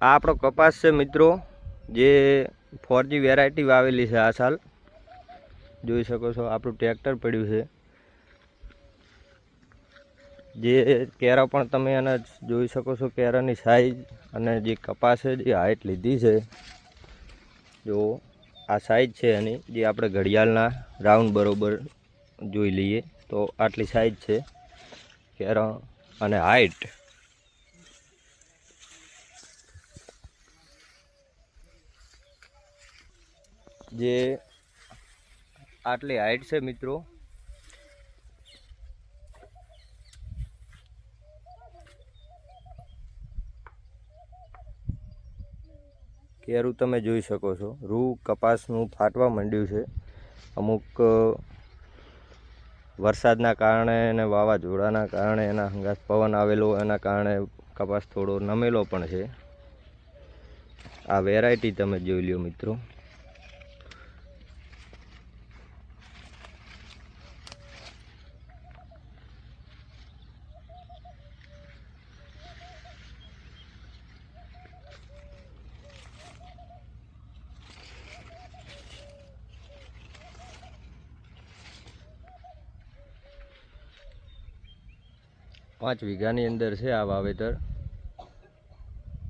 આ આપણો કપાસ છે મિત્રો, જે 4G વેરાયટી વાવેલી છે આ સાલ. જોઈ શકો છો આપણું ટ્રેક્ટર પડ્યું છે. જે કેરા પણ તમે એને જોઈ શકો છો, કેરાની સાઈઝ અને જે કપાસ છે જે હાઈટ લીધી છે. જો આ સાઈઝ છે એની, જે આપણે ઘડિયાળના રાઉન્ડ બરોબર જોઈ લઈએ તો આટલી સાઈઝ છે કેરા અને હાઈટ. જે આટલી હાઈટ છે મિત્રો. કેરું તમે જોઈ શકો છો, રૂ કપાસનું ફાટવા માંડ્યું છે. અમુક વરસાદના કારણે અને વાવાઝોડાના કારણે, એના હંગાથ પવન આવેલો એના કારણે કપાસ થોડો નમેલો પણ છે. આ વેરાયટી તમે જોઈ લ્યો મિત્રો. પાંચ વીઘાની અંદર છે આ વાવેતર.